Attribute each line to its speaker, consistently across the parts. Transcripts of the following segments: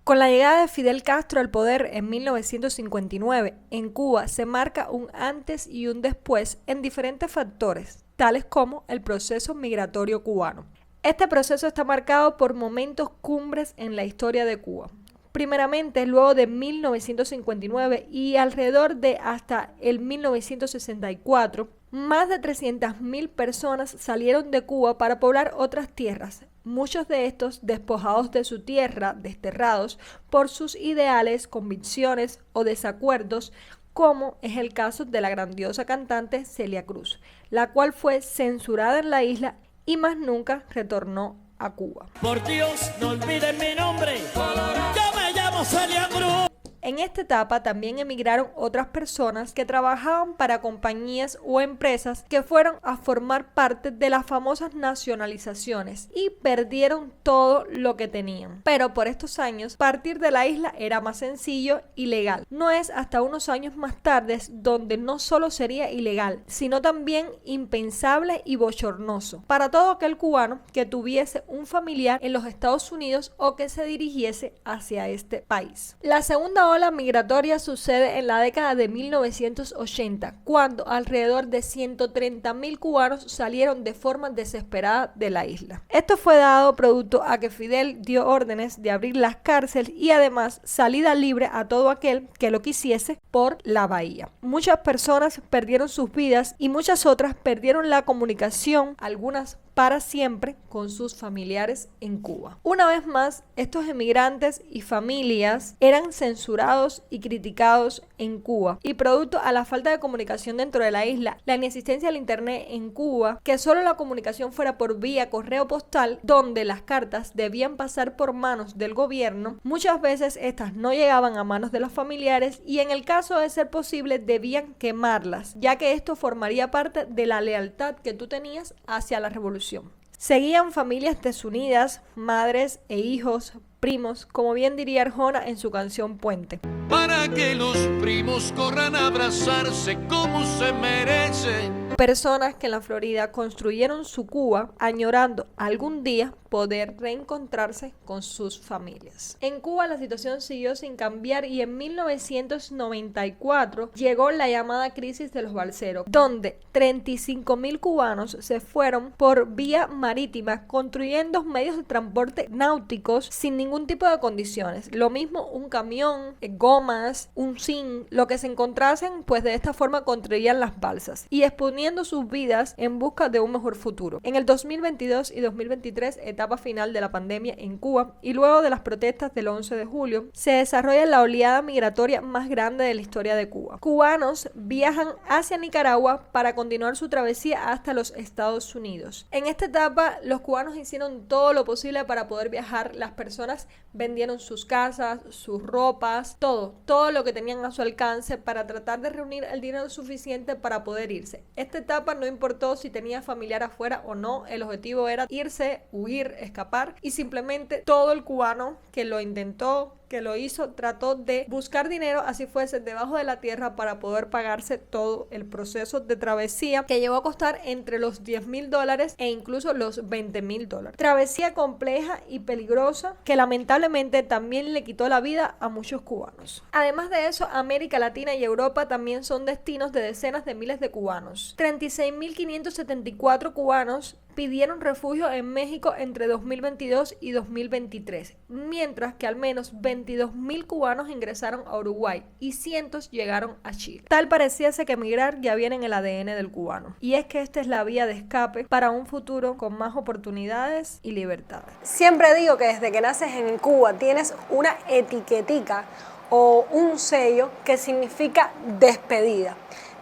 Speaker 1: Con la llegada de Fidel Castro al poder en 1959, en Cuba se marca un antes y un después en diferentes factores, tales como el proceso migratorio cubano. Este proceso está marcado por momentos cumbres en la historia de Cuba. Primeramente, luego de 1959 y alrededor de hasta el 1964, más de 300.000 personas salieron de Cuba para poblar otras tierras, muchos de estos despojados de su tierra, desterrados por sus ideales, convicciones o desacuerdos, como es el caso de la grandiosa cantante Celia Cruz, la cual fue censurada en la isla y más nunca retornó a Cuba.
Speaker 2: Por Dios, no olviden mi nombre. Yo me llamo Celia Cruz.
Speaker 1: En esta etapa también emigraron otras personas que trabajaban para compañías o empresas que fueron a formar parte de las famosas nacionalizaciones y perdieron todo lo que tenían. Pero por estos años, partir de la isla era más sencillo y legal. No es hasta unos años más tarde donde no solo sería ilegal, sino también impensable y bochornoso para todo aquel cubano que tuviese un familiar en los Estados Unidos o que se dirigiese hacia este país. La segunda ola migratoria sucede en la década de 1980, cuando alrededor de 130.000 cubanos salieron de forma desesperada de la isla. Esto fue dado producto a que Fidel dio órdenes de abrir las cárceles y además salida libre a todo aquel que lo quisiese por la bahía. Muchas personas perdieron sus vidas y muchas otras perdieron la comunicación, algunas para siempre, con sus familiares en Cuba. Una vez más, estos emigrantes y familias eran censurados y criticados en Cuba, y producto a la falta de comunicación dentro de la isla, la inexistencia del internet en Cuba, que solo la comunicación fuera por vía correo postal, donde las cartas debían pasar por manos del gobierno, muchas veces estas no llegaban a manos de los familiares y en el caso de ser posible debían quemarlas, ya que esto formaría parte de la lealtad que tú tenías hacia la revolución. Seguían familias desunidas, madres e hijos, primos, como bien diría Arjona en su canción Puente.
Speaker 3: Para que los primos corran a abrazarse como se merece.
Speaker 1: Personas que en la Florida construyeron su Cuba añorando algún día poder reencontrarse con sus familias. En Cuba la situación siguió sin cambiar y en 1994 llegó la llamada crisis de los balseros, donde 35.000 cubanos se fueron por vía marítima construyendo medios de transporte náuticos sin ningún tipo de condiciones. Lo mismo un camión, gomas, un zinc, lo que se encontrasen, pues de esta forma construían las balsas y exponiendo sus vidas en busca de un mejor futuro. En el 2022 y 2023, etapa final de la pandemia en Cuba y luego de las protestas del 11 de julio, se desarrolla la oleada migratoria más grande de la historia de Cuba. Cubanos viajan hacia Nicaragua para continuar su travesía hasta los Estados Unidos. En esta etapa, los cubanos hicieron todo lo posible para poder viajar. Las personas vendieron sus casas, sus ropas, todo lo que tenían a su alcance para tratar de reunir el dinero suficiente para poder irse. Esta etapa no importó si tenía familiar afuera o no, el objetivo era irse, huir, escapar, y simplemente todo el cubano que lo intentó, que lo hizo, trató de buscar dinero, así fuese debajo de la tierra, para poder pagarse todo el proceso de travesía que llegó a costar entre los $10.000 e incluso los $20.000. Travesía compleja y peligrosa que lamentablemente también le quitó la vida a muchos cubanos. Además de eso, América Latina y Europa también son destinos de decenas de miles de cubanos. 36.574 cubanos pidieron refugio en México entre 2022 y 2023, mientras que al menos 22.000 cubanos ingresaron a Uruguay y cientos llegaron a Chile. Tal pareciese que emigrar ya viene en el ADN del cubano, y es que esta es la vía de escape para un futuro con más oportunidades y libertades.
Speaker 4: Siempre digo que desde que naces en Cuba tienes una etiquetica o un sello que significa despedida.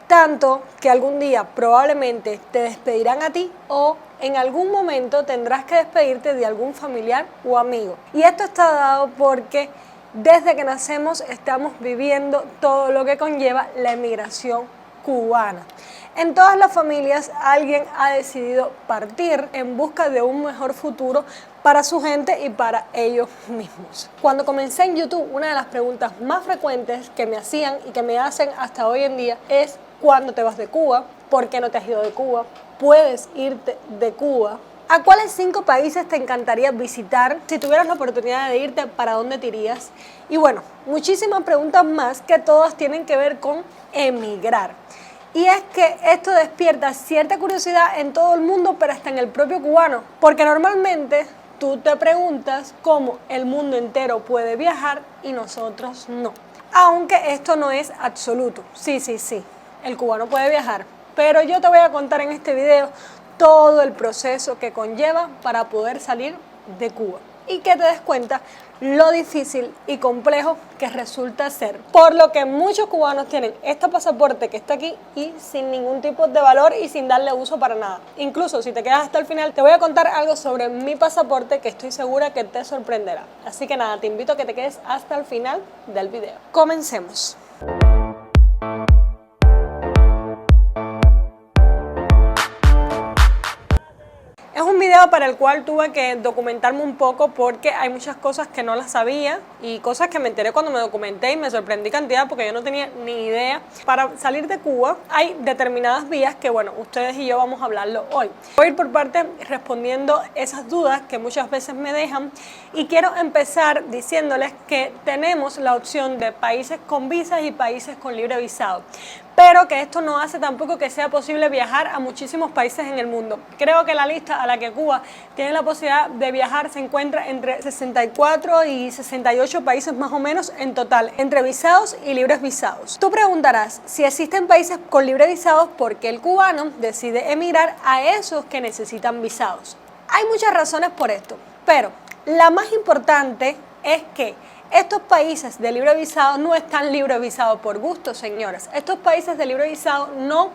Speaker 4: Tanto que algún día probablemente te despedirán a ti o en algún momento tendrás que despedirte de algún familiar o amigo. Y esto está dado porque desde que nacemos estamos viviendo todo lo que conlleva la emigración cubana. En todas las familias alguien ha decidido partir en busca de un mejor futuro para su gente y para ellos mismos. Cuando comencé en YouTube, una de las preguntas más frecuentes que me hacían y que me hacen hasta hoy en día es: ¿cuándo te vas de Cuba? ¿Por qué no te has ido de Cuba? ¿Puedes irte de Cuba? ¿A cuáles 5 países te encantaría visitar? Si tuvieras la oportunidad de irte, ¿para dónde te irías? Y bueno, muchísimas preguntas más que todas tienen que ver con emigrar. Y es que esto despierta cierta curiosidad en todo el mundo, pero hasta en el propio cubano. Porque normalmente tú te preguntas cómo el mundo entero puede viajar y nosotros no. Aunque esto no es absoluto. Sí, el cubano puede viajar. Pero yo te voy a contar en este video todo el proceso que conlleva para poder salir de Cuba y que te des cuenta lo difícil y complejo que resulta ser, por lo que muchos cubanos tienen este pasaporte que está aquí y sin ningún tipo de valor y sin darle uso para nada. Incluso si te quedas hasta el final te voy a contar algo sobre mi pasaporte que estoy segura que te sorprenderá. Así que nada, te invito a que te quedes hasta el final del video. Comencemos. Es un video para el cual tuve que documentarme un poco porque hay muchas cosas que no las sabía y cosas que me enteré cuando me documenté y me sorprendí cantidad porque yo no tenía ni idea. Para salir de Cuba hay determinadas vías que, bueno, ustedes y yo vamos a hablarlo hoy. Voy a ir por parte respondiendo esas dudas que muchas veces me dejan y quiero empezar diciéndoles que tenemos la opción de países con visas y países con libre visado. Pero que esto no hace tampoco que sea posible viajar a muchísimos países en el mundo. Creo que la lista a la que Cuba tiene la posibilidad de viajar se encuentra entre 64 y 68 países más o menos en total, entre visados y libres visados. Tú preguntarás, si existen países con libre visados, ¿por qué el cubano decide emigrar a esos que necesitan visados? Hay muchas razones por esto, pero la más importante es que estos países de libre visado no están libre visado por gusto, señoras. Estos países de libre visado no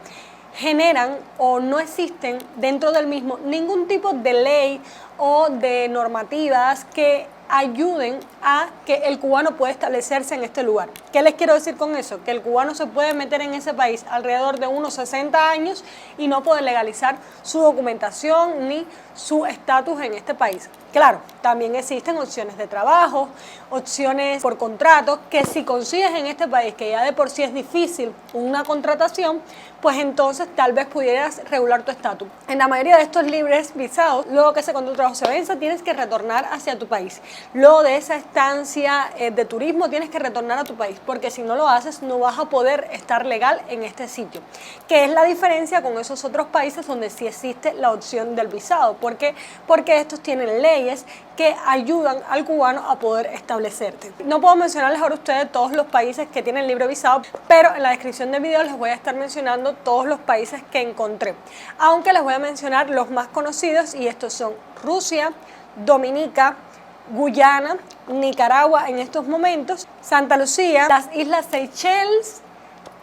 Speaker 4: generan o no existen dentro del mismo ningún tipo de ley o de normativas que ayuden a que el cubano pueda establecerse en este lugar. ¿Qué les quiero decir con eso? Que el cubano se puede meter en ese país alrededor de unos 60 años y no puede legalizar su documentación ni su estatus en este país. Claro, también existen opciones de trabajo, opciones por contrato, que si consigues en este país, que ya de por sí es difícil una contratación, pues entonces tal vez pudieras regular tu estatus. En la mayoría de estos libres visados, luego que ese contrato de trabajo se vence, tienes que retornar hacia tu país. Luego de esa estancia de turismo, tienes que retornar a tu país, porque si no lo haces, no vas a poder estar legal en este sitio. Que es la diferencia con esos otros países donde sí existe la opción del visado. ¿Por qué? Porque estos tienen leyes que ayudan al cubano a poder establecerte. No puedo mencionarles ahora a ustedes todos los países que tienen libre visado, pero en la descripción del video les voy a estar mencionando todos los países que encontré. Aunque les voy a mencionar los más conocidos y estos son Rusia, Dominica, Guyana, Nicaragua en estos momentos, Santa Lucía, las Islas Seychelles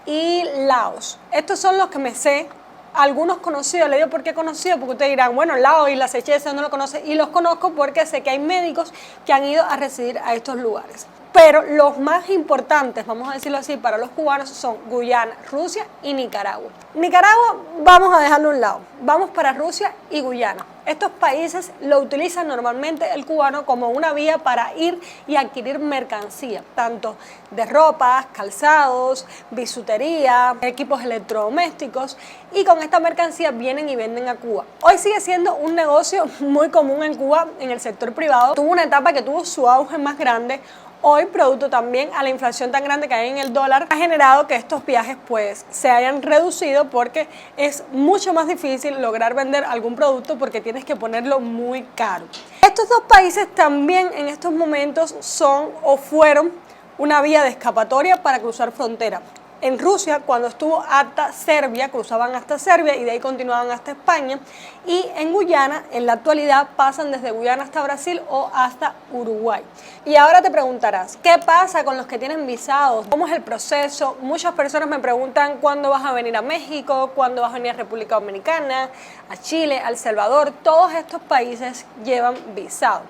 Speaker 4: y Laos. Estos son los que me sé. Algunos conocidos, le digo por qué conocidos, porque ustedes dirán, bueno, Laos y las Seychelles no lo conoce, y los conozco porque sé que hay médicos que han ido a residir a estos lugares. Pero los más importantes, vamos a decirlo así, para los cubanos son Guyana, Rusia y Nicaragua. Nicaragua vamos a dejarlo a un lado, vamos para Rusia y Guyana. Estos países lo utilizan normalmente el cubano como una vía para ir y adquirir mercancía, tanto de ropa, calzados, bisutería, equipos electrodomésticos, y con esta mercancía vienen y venden a Cuba. Hoy sigue siendo un negocio muy común en Cuba en el sector privado. Tuvo una etapa que tuvo su auge más grande. Hoy, producto también a la inflación tan grande que hay en el dólar, ha generado que estos viajes pues se hayan reducido porque es mucho más difícil lograr vender algún producto porque tienes que ponerlo muy caro. Estos dos países también en estos momentos son o fueron una vía de escapatoria para cruzar frontera. En Rusia, cuando estuvo hasta Serbia, cruzaban hasta Serbia y de ahí continuaban hasta España. Y en Guyana, en la actualidad, pasan desde Guyana hasta Brasil o hasta Uruguay. Y ahora te preguntarás, ¿qué pasa con los que tienen visados? ¿Cómo es el proceso? Muchas personas me preguntan cuándo vas a venir a México, cuándo vas a venir a República Dominicana, a Chile, a El Salvador. Todos estos países llevan visado.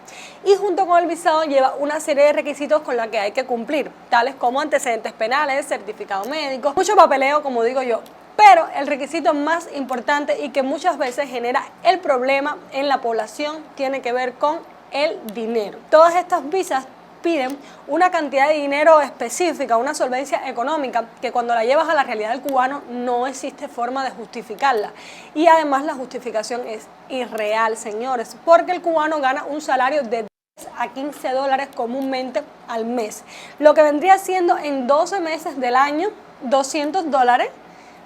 Speaker 4: Y junto con el visado lleva una serie de requisitos con los que hay que cumplir, tales como antecedentes penales, certificado médico, mucho papeleo, como digo yo. Pero el requisito más importante y que muchas veces genera el problema en la población tiene que ver con el dinero. Todas estas visas piden una cantidad de dinero específica, una solvencia económica, que cuando la llevas a la realidad del cubano no existe forma de justificarla. Y además la justificación es irreal, señores, porque el cubano gana un salario de a $15 comúnmente al mes, lo que vendría siendo en 12 meses del año $200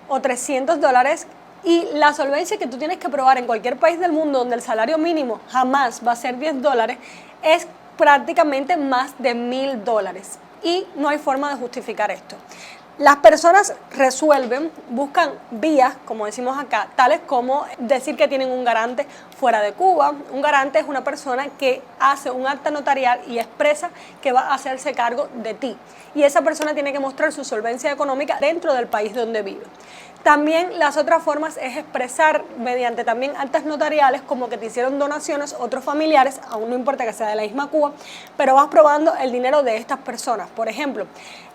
Speaker 4: o $300, y la solvencia que tú tienes que probar en cualquier país del mundo donde el salario mínimo jamás va a ser $10 es prácticamente más de $1000, y no hay forma de justificar esto. Las personas resuelven, buscan vías, como decimos acá, tales como decir que tienen un garante fuera de Cuba. Un garante es una persona que hace un acta notarial y expresa que va a hacerse cargo de ti. Y esa persona tiene que mostrar su solvencia económica dentro del país donde vive. También las otras formas es expresar mediante también actas notariales como que te hicieron donaciones otros familiares, aún no importa que sea de la misma Cuba, pero vas probando el dinero de estas personas. Por ejemplo,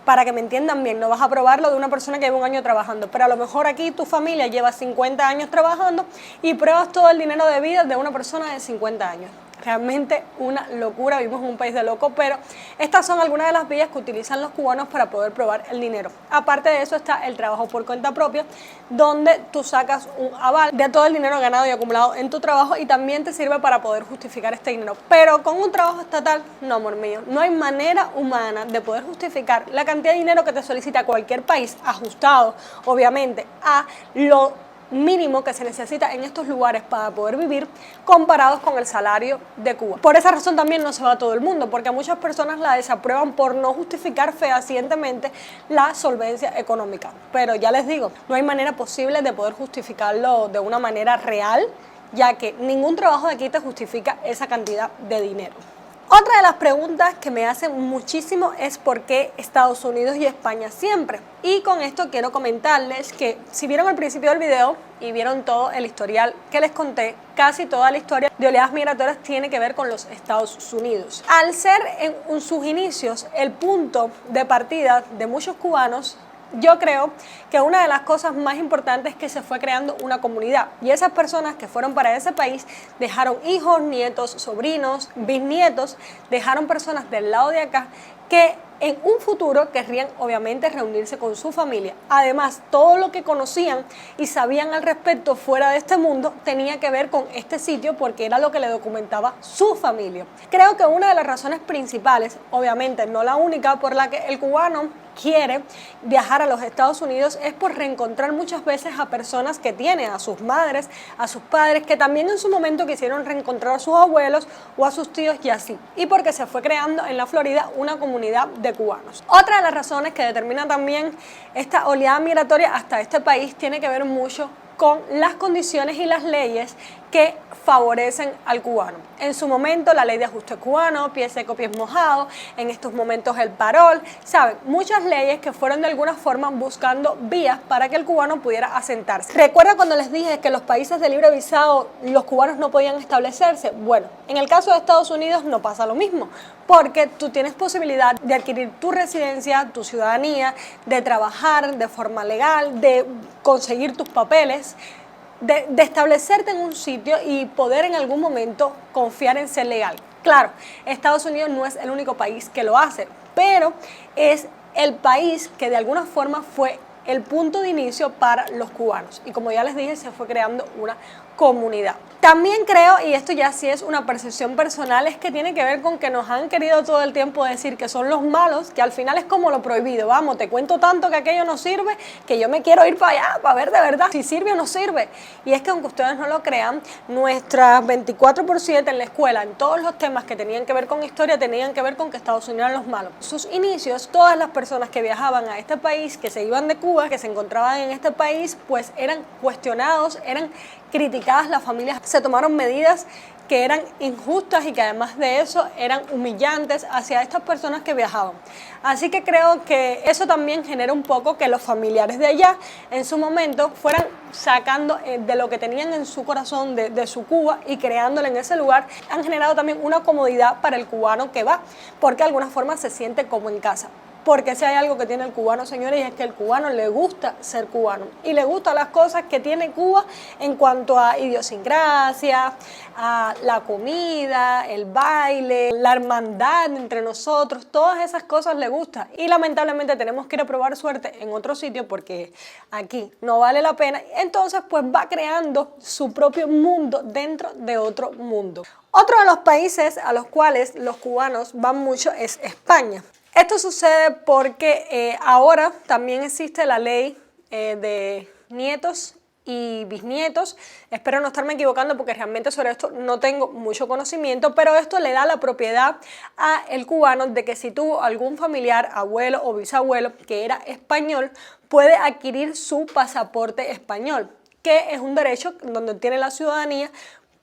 Speaker 4: para que me entiendan bien, no vas a probarlo de una persona que lleva un año trabajando, pero a lo mejor aquí tu familia lleva 50 años trabajando y pruebas todo el dinero de vida de una persona de 50 años. Realmente una locura, vivimos en un país de locos, pero estas son algunas de las vías que utilizan los cubanos para poder probar el dinero. Aparte de eso está el trabajo por cuenta propia, donde tú sacas un aval de todo el dinero ganado y acumulado en tu trabajo, y también te sirve para poder justificar este dinero. Pero con un trabajo estatal, no, amor mío, no hay manera humana de poder justificar la cantidad de dinero que te solicita cualquier país, ajustado obviamente a lo mínimo que se necesita en estos lugares para poder vivir, comparados con el salario de Cuba. Por esa razón también no se va a todo el mundo, porque muchas personas la desaprueban por no justificar fehacientemente la solvencia económica. Pero ya les digo, no hay manera posible de poder justificarlo de una manera real, ya que ningún trabajo de aquí te justifica esa cantidad de dinero. Otra de las preguntas que me hacen muchísimo es por qué Estados Unidos y España siempre. Y con esto quiero comentarles que si vieron al principio del video y vieron todo el historial que les conté, casi toda la historia de oleadas migratorias tiene que ver con los Estados Unidos. Al ser en sus inicios el punto de partida de muchos cubanos, yo creo que una de las cosas más importantes es que se fue creando una comunidad, y esas personas que fueron para ese país dejaron hijos, nietos, sobrinos, bisnietos, dejaron personas del lado de acá que en un futuro querrían obviamente reunirse con su familia. Además, todo lo que conocían y sabían al respecto fuera de este mundo tenía que ver con este sitio, porque era lo que le documentaba su familia. Creo que una de las razones principales, obviamente no la única, por la que el cubano quiere viajar a los Estados Unidos es por reencontrar muchas veces a personas que tiene, a sus madres, a sus padres, que también en su momento quisieron reencontrar a sus abuelos o a sus tíos y así. Y porque se fue creando en la Florida una comunidad de cubanos. Otra de las razones que determina también esta oleada migratoria hasta este país tiene que ver mucho con las condiciones y las leyes que favorecen al cubano. En su momento la ley de ajuste cubano, pie seco, pies mojados, en estos momentos el parol, ¿saben? Muchas leyes que fueron de alguna forma buscando vías para que el cubano pudiera asentarse. ¿Recuerda cuando les dije que los países de libre visado los cubanos no podían establecerse? Bueno, en el caso de Estados Unidos no pasa lo mismo, porque tú tienes posibilidad de adquirir tu residencia, tu ciudadanía, de trabajar de forma legal, de conseguir tus papeles, de establecerte en un sitio y poder en algún momento confiar en ser legal. Claro, Estados Unidos no es el único país que lo hace, pero es el país que de alguna forma fue el punto de inicio para los cubanos. Y como ya les dije, se fue creando una comunidad. También creo, y esto ya sí es una percepción personal, es que tiene que ver con que nos han querido todo el tiempo decir que son los malos, que al final es como lo prohibido. Vamos, te cuento tanto que aquello no sirve, que yo me quiero ir para allá para ver de verdad si sirve o no sirve. Y es que aunque ustedes no lo crean, nuestras 24/7 en la escuela, en todos los temas que tenían que ver con historia, tenían que ver con que Estados Unidos eran los malos. Sus inicios, todas las personas que viajaban a este país, que se iban de Cuba, que se encontraban en este país, pues eran cuestionados, eran criticadas, las familias se tomaron medidas que eran injustas y que además de eso eran humillantes hacia estas personas que viajaban. Así que creo que eso también genera un poco que los familiares de allá en su momento fueran sacando de lo que tenían en su corazón de su Cuba y creándolo en ese lugar. Han generado también una comodidad para el cubano que va, porque de alguna forma se siente como en casa. porque si hay algo que tiene el cubano, señores, y es que el cubano le gusta ser cubano y le gustan las cosas que tiene Cuba en cuanto a idiosincrasia, a la comida, el baile, la hermandad entre nosotros, todas esas cosas le gustan. Y lamentablemente tenemos que ir a probar suerte en otro sitio porque aquí no vale la pena. Entonces pues va creando su propio mundo dentro de otro mundo. Otro de los países a los cuales los cubanos van mucho es España. Esto sucede porque ahora también existe la ley de nietos y bisnietos. Espero no estarme equivocando porque realmente sobre esto no tengo mucho conocimiento, pero esto le da la propiedad al cubano de que si tuvo algún familiar, abuelo o bisabuelo que era español, puede adquirir su pasaporte español, que es un derecho donde tiene la ciudadanía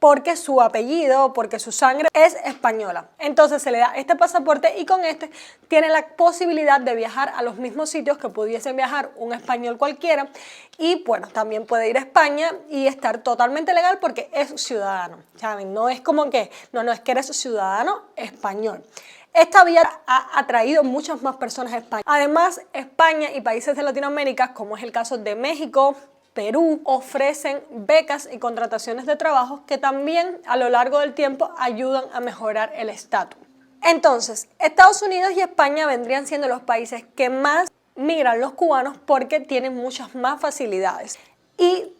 Speaker 4: porque su apellido, porque su sangre es española. Entonces se le da este pasaporte y con este tiene la posibilidad de viajar a los mismos sitios que pudiese viajar un español cualquiera y bueno, también puede ir a España y estar totalmente legal porque es ciudadano, ¿saben? No es como que, no es que eres ciudadano español. Esta vía ha atraído muchas más personas a España. Además, España y países de Latinoamérica, como es el caso de México, Perú, ofrecen becas y contrataciones de trabajo que también a lo largo del tiempo ayudan a mejorar el estatus. Entonces, Estados Unidos y España vendrían siendo los países que más migran los cubanos porque tienen muchas más facilidades. Y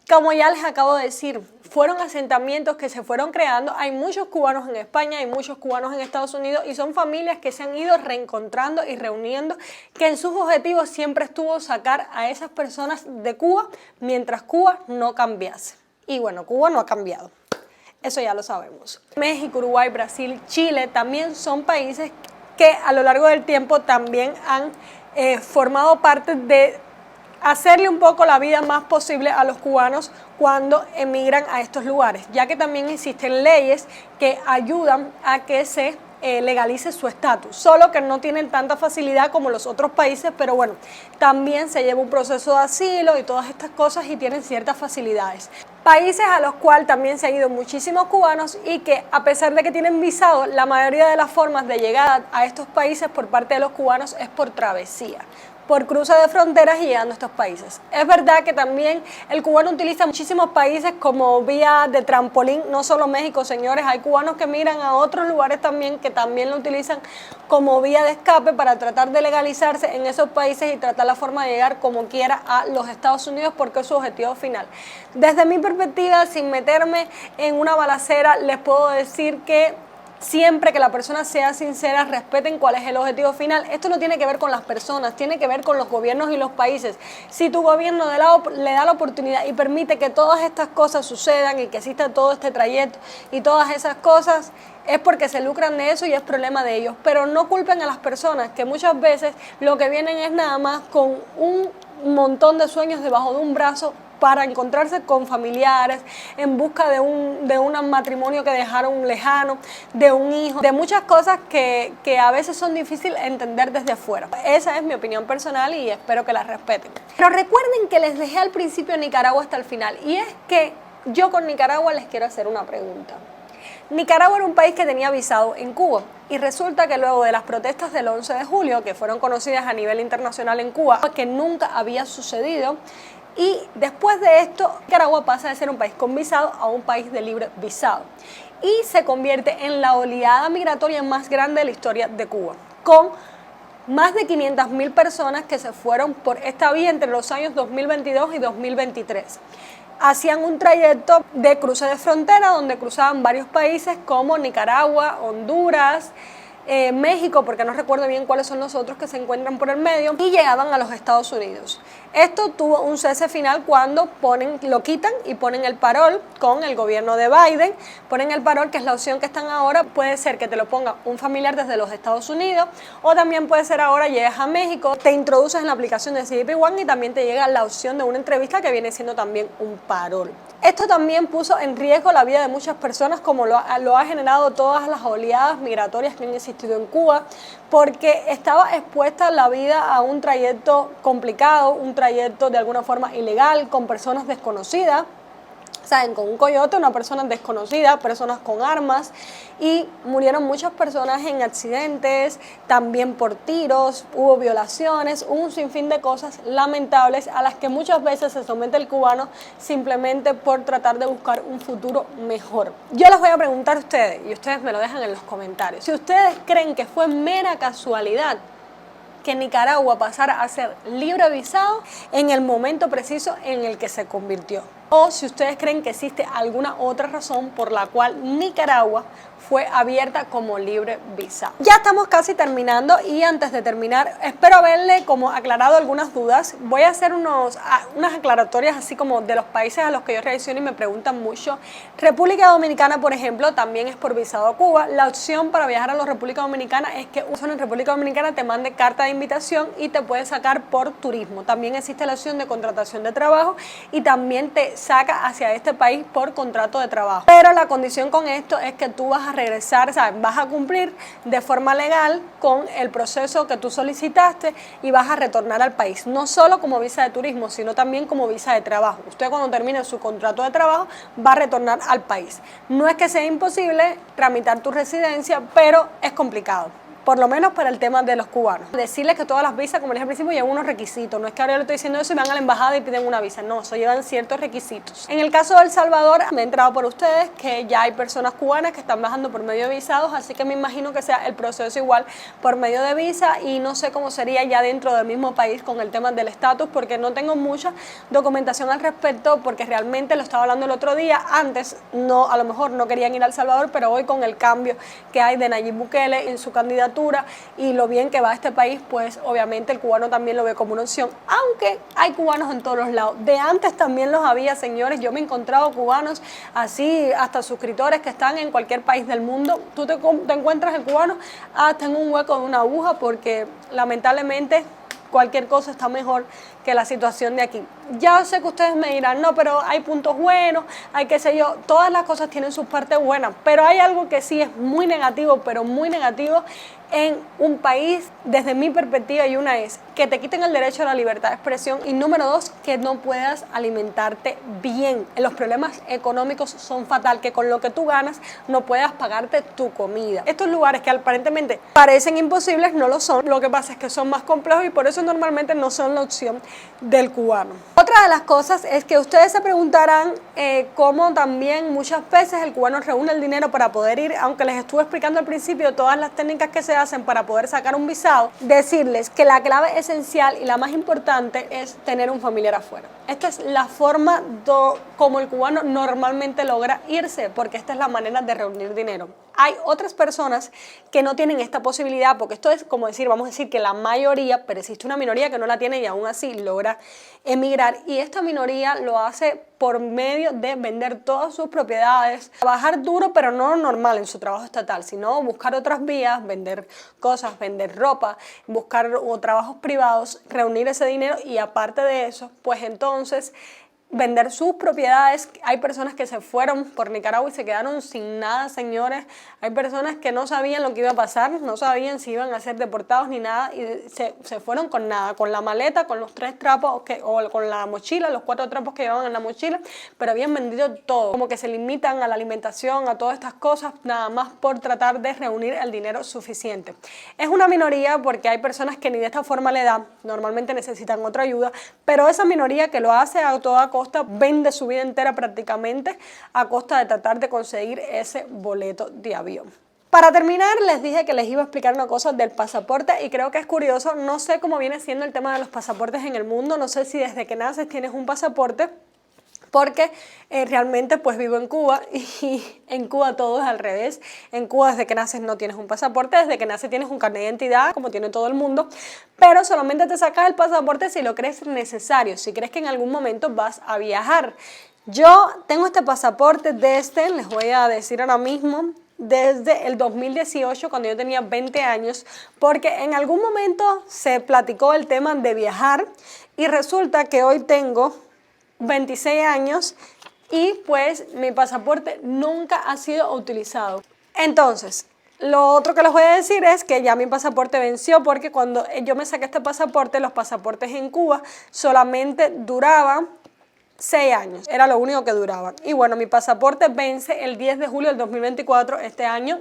Speaker 4: como ya les acabo de decir, fueron asentamientos que se fueron creando. Hay muchos cubanos en España, hay muchos cubanos en Estados Unidos y son familias que se han ido reencontrando y reuniendo, que en sus objetivos siempre estuvo sacar a esas personas de Cuba mientras Cuba no cambiase. Y bueno, Cuba no ha cambiado. Eso ya lo sabemos. México, Uruguay, Brasil, Chile también son países que a lo largo del tiempo también han formado parte de hacerle un poco la vida más posible a los cubanos cuando emigran a estos lugares, ya que también existen leyes que ayudan a que se legalice su estatus, solo que no tienen tanta facilidad como los otros países, pero bueno, también se lleva un proceso de asilo y todas estas cosas y tienen ciertas facilidades. Países a los cuales también se han ido muchísimos cubanos y que a pesar de que tienen visado, la mayoría de las formas de llegada a estos países por parte de los cubanos es por travesía, por cruce de fronteras y llegando a estos países. Es verdad que también el cubano utiliza muchísimos países como vía de trampolín, no solo México, señores, hay cubanos que migran a otros lugares también que también lo utilizan como vía de escape para tratar de legalizarse en esos países y tratar la forma de llegar como quiera a los Estados Unidos porque es su objetivo final. Desde mi perspectiva, sin meterme en una balacera, les puedo decir que siempre que la persona sea sincera, respeten cuál es el objetivo final. Esto no tiene que ver con las personas, tiene que ver con los gobiernos y los países. Si tu gobierno le da la oportunidad y permite que todas estas cosas sucedan y que exista todo este trayecto y todas esas cosas, es porque se lucran de eso y es problema de ellos. Pero no culpen a las personas, que muchas veces lo que vienen es nada más con un montón de sueños debajo de un brazo para encontrarse con familiares, en busca de un matrimonio que dejaron lejano, de un hijo, de muchas cosas que a veces son difíciles entender desde afuera. Esa es mi opinión personal y espero que la respeten. Pero recuerden que les dejé al principio Nicaragua hasta el final, y es que yo con Nicaragua les quiero hacer una pregunta. Nicaragua era un país que tenía visado en Cuba y resulta que luego de las protestas del 11 de julio, que fueron conocidas a nivel internacional en Cuba, que nunca había sucedido, y después de esto, Nicaragua pasa de ser un país con visado a un país de libre visado y se convierte en la oleada migratoria más grande de la historia de Cuba, con más de 500.000 personas que se fueron por esta vía entre los años 2022 y 2023. Hacían un trayecto de cruce de frontera donde cruzaban varios países como Nicaragua, Honduras, México, porque no recuerdo bien cuáles son los otros que se encuentran por el medio, y llegaban a los Estados Unidos. Esto tuvo un cese final cuando lo quitan y ponen el parol con el gobierno de Biden. Ponen el parol, que es la opción que están ahora. Puede ser que te lo ponga un familiar desde los Estados Unidos, o también puede ser ahora llegas a México, te introduces en la aplicación de CBP One y también te llega la opción de una entrevista que viene siendo también un parol. Esto también puso en riesgo la vida de muchas personas, como lo ha generado todas las oleadas migratorias que han existido en Cuba, porque estaba expuesta la vida a un trayecto complicado, un trayecto de alguna forma ilegal, con personas desconocidas, saben, con un coyote, una persona desconocida, personas con armas, y murieron muchas personas en accidentes, también por tiros, hubo violaciones, hubo un sinfín de cosas lamentables a las que muchas veces se somete el cubano simplemente por tratar de buscar un futuro mejor. Yo les voy a preguntar a ustedes, y ustedes me lo dejan en los comentarios, si ustedes creen que fue mera casualidad que Nicaragua pasara a ser libre visado en el momento preciso en el que se convirtió, o si ustedes creen que existe alguna otra razón por la cual Nicaragua fue abierta como libre visado. Ya estamos casi terminando, y antes de terminar espero haberle como aclarado algunas dudas. Voy a hacer unas aclaratorias así como de los países a los que yo reacciono y me preguntan mucho. República Dominicana, por ejemplo, también es por visado a Cuba. La opción para viajar a la República Dominicana es que una persona en República Dominicana te mande carta de invitación y te puede sacar por turismo. También existe la opción de contratación de trabajo y también te saca hacia este país por contrato de trabajo. Pero la condición con esto es que tú vas a regresar, ¿sabes? Vas a cumplir de forma legal con el proceso que tú solicitaste y vas a retornar al país, no solo como visa de turismo, sino también como visa de trabajo. Usted, cuando termine su contrato de trabajo, va a retornar al país. No es que sea imposible tramitar tu residencia, pero es complicado, por lo menos para el tema de los cubanos. Decirles que todas las visas, como les dije al principio, llevan unos requisitos. No es que ahora yo le estoy diciendo eso y van a la embajada y piden una visa. No, eso llevan ciertos requisitos. En el caso de El Salvador, me he enterado por ustedes que ya hay personas cubanas que están viajando por medio de visados, así que me imagino que sea el proceso igual por medio de visa, y no sé cómo sería ya dentro del mismo país con el tema del estatus, porque no tengo mucha documentación al respecto, porque realmente lo estaba hablando el otro día. Antes, no, a lo mejor no querían ir a El Salvador, pero hoy con el cambio que hay de Nayib Bukele en su candidatura y lo bien que va a este país, pues obviamente el cubano también lo ve como una opción, aunque hay cubanos en todos los lados. De antes también los había, señores. Yo me he encontrado cubanos así, hasta suscriptores que están en cualquier país del mundo. Tú te encuentras el cubano hasta en un hueco de una aguja, porque lamentablemente cualquier cosa está mejor que la situación de aquí. Ya sé que ustedes me dirán, no, pero hay puntos buenos, hay qué sé yo, todas las cosas tienen sus partes buenas, pero hay algo que sí es muy negativo, pero muy negativo en un país desde mi perspectiva, y una es que te quiten el derecho a la libertad de expresión, y número dos, que no puedas alimentarte bien. Los problemas económicos son fatal, que con lo que tú ganas no puedas pagarte tu comida. Estos lugares que aparentemente parecen imposibles no lo son, lo que pasa es que son más complejos y por eso normalmente no son la opción del cubano. Otra de las cosas es que ustedes se preguntarán cómo también muchas veces el cubano reúne el dinero para poder ir, aunque les estuve explicando al principio todas las técnicas que se hacen para poder sacar un visado. Decirles que la clave esencial y la más importante es tener un familiar afuera. Esta es la forma como el cubano normalmente logra irse, porque esta es la manera de reunir dinero. Hay otras personas que no tienen esta posibilidad, porque esto es como decir, vamos a decir que la mayoría, pero existe una minoría que no la tiene y aún así logra emigrar, y esta minoría lo hace por medio de vender todas sus propiedades, trabajar duro pero no normal en su trabajo estatal, sino buscar otras vías, vender cosas, vender ropa, buscar trabajos privados, reunir ese dinero, y aparte de eso, pues entonces vender sus propiedades. Hay personas que se fueron por Nicaragua y se quedaron sin nada, señores. Hay personas que no sabían lo que iba a pasar, no sabían si iban a ser deportados ni nada, y se fueron con nada, con la maleta, con los 3 trapos o con la mochila, los 4 trapos que llevaban en la mochila, pero habían vendido todo. Como que se limitan a la alimentación, a todas estas cosas, nada más por tratar de reunir el dinero suficiente. Es una minoría, porque hay personas que ni de esta forma le dan, normalmente necesitan otra ayuda, pero esa minoría que lo hace a toda costa, vende su vida entera prácticamente a costa de tratar de conseguir ese boleto de avión. Para terminar, les dije que les iba a explicar una cosa del pasaporte, y creo que es curioso. No sé cómo viene siendo el tema de los pasaportes en el mundo, no sé si desde que naces tienes un pasaporte, porque realmente pues vivo en Cuba y en Cuba todo es al revés. En Cuba desde que naces no tienes un pasaporte, desde que naces tienes un carnet de identidad como tiene todo el mundo, pero solamente te sacas el pasaporte si lo crees necesario, si crees que en algún momento vas a viajar. Yo tengo este pasaporte desde, les voy a decir ahora mismo, desde el 2018, cuando yo tenía 20 años, porque en algún momento se platicó el tema de viajar y resulta que hoy tengo 26 años y pues mi pasaporte nunca ha sido utilizado. Entonces, lo otro que les voy a decir es que ya mi pasaporte venció, porque cuando yo me saqué este pasaporte, los pasaportes en Cuba solamente duraban 6 años, era lo único que duraban. Y bueno, mi pasaporte vence el 10 de julio del 2024, este año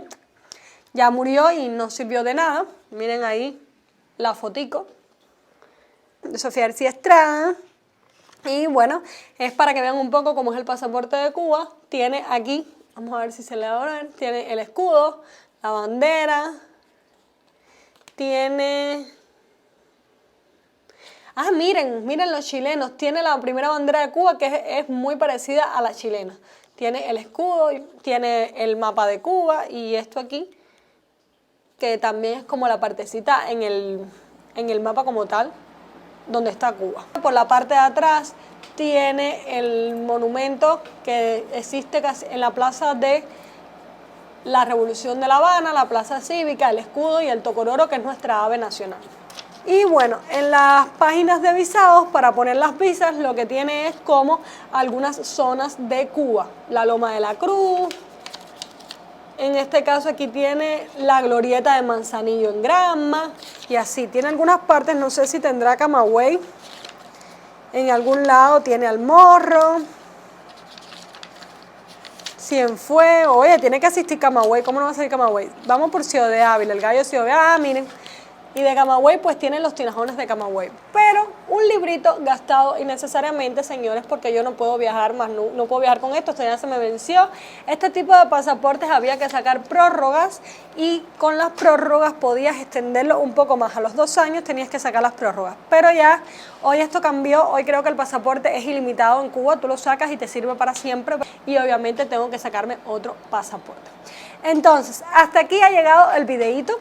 Speaker 4: ya murió y no sirvió de nada. Miren ahí la fotico de Sofía García Estrada. Y bueno, es para que vean un poco cómo es el pasaporte de Cuba. Tiene aquí, vamos a ver si se le va a ver, tiene el escudo, la bandera, tiene... Ah, miren los chilenos, tiene la primera bandera de Cuba que es muy parecida a la chilena. Tiene el escudo, tiene el mapa de Cuba y esto aquí, que también es como la partecita en el mapa como tal, donde está Cuba. Por la parte de atrás tiene el monumento que existe en la plaza de la Revolución de La Habana, la plaza cívica, el escudo y el tocororo, que es nuestra ave nacional. Y bueno, en las páginas de visados, para poner las visas, lo que tiene es como algunas zonas de Cuba. La Loma de la Cruz, en este caso aquí tiene la glorieta de Manzanillo en Granma, y así, tiene algunas partes, no sé si tendrá Camagüey, en algún lado tiene Almorro, Cienfuegos, oye, tiene que asistir Camagüey, ¿cómo no va a salir Camagüey? Vamos por Ciudad de Ávila, el gallo de Ciudad de Ávila, miren. Y de Camagüey pues tienen los tinajones de Camagüey. Pero un librito gastado innecesariamente, señores, porque yo no puedo viajar más, no puedo viajar con esto ya se me venció. Este tipo de pasaportes había que sacar prórrogas y con las prórrogas podías extenderlo un poco más. A los 2 años tenías que sacar las prórrogas. Pero ya hoy esto cambió, hoy creo que el pasaporte es ilimitado en Cuba, tú lo sacas y te sirve para siempre. Y obviamente tengo que sacarme otro pasaporte. Entonces, hasta aquí ha llegado el videíto.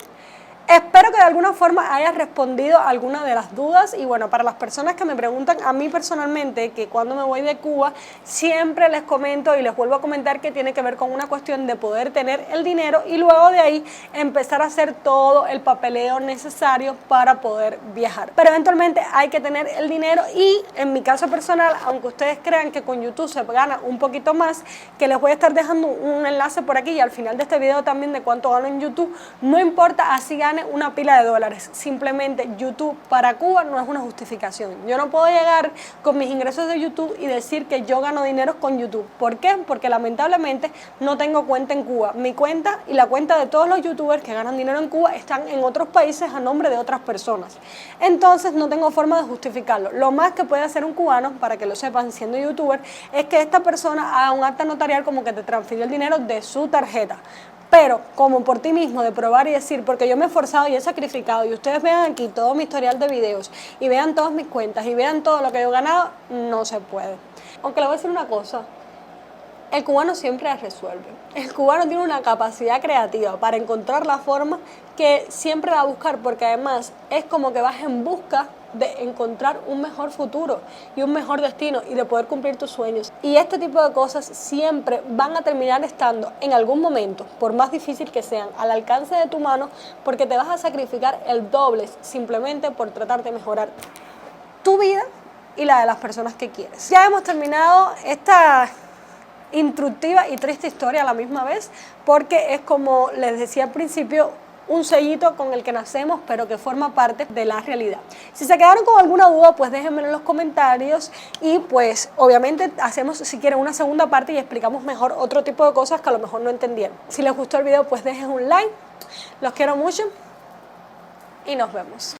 Speaker 4: Espero que de alguna forma haya respondido a alguna de las dudas y bueno, para las personas que me preguntan a mí personalmente que cuando me voy de Cuba, siempre les comento y les vuelvo a comentar que tiene que ver con una cuestión de poder tener el dinero y luego de ahí empezar a hacer todo el papeleo necesario para poder viajar. Pero eventualmente hay que tener el dinero y en mi caso personal, aunque ustedes crean que con YouTube se gana un poquito más, que les voy a estar dejando un enlace por aquí y al final de este video también de cuánto gano en YouTube, no importa, así gane una pila de dólares, simplemente YouTube para Cuba no es una justificación. Yo no puedo llegar con mis ingresos de YouTube y decir que yo gano dinero con YouTube. ¿Por qué? Porque lamentablemente no tengo cuenta en Cuba. Mi cuenta y la cuenta de todos los youtubers que ganan dinero en Cuba están en otros países a nombre de otras personas. Entonces no tengo forma de justificarlo. Lo más que puede hacer un cubano, para que lo sepan siendo youtuber, es que esta persona haga un acta notarial como que te transfirió el dinero de su tarjeta. Pero como por ti mismo de probar y decir, porque yo me he esforzado y he sacrificado y ustedes vean aquí todo mi historial de videos y vean todas mis cuentas y vean todo lo que yo he ganado, no se puede. Aunque le voy a decir una cosa, el cubano siempre resuelve. El cubano tiene una capacidad creativa para encontrar la forma que siempre va a buscar, porque además es como que vas en busca de encontrar un mejor futuro y un mejor destino y de poder cumplir tus sueños. Y este tipo de cosas siempre van a terminar estando en algún momento, por más difícil que sean, al alcance de tu mano, porque te vas a sacrificar el doble simplemente por tratar de mejorar tu vida y la de las personas que quieres. Ya hemos terminado esta instructiva y triste historia a la misma vez, porque es como les decía al principio, un sellito con el que nacemos, pero que forma parte de la realidad. Si se quedaron con alguna duda, pues déjenmelo en los comentarios y pues obviamente hacemos, si quieren, una segunda parte y explicamos mejor otro tipo de cosas que a lo mejor no entendieron. Si les gustó el video, pues dejen un like. Los quiero mucho y nos vemos.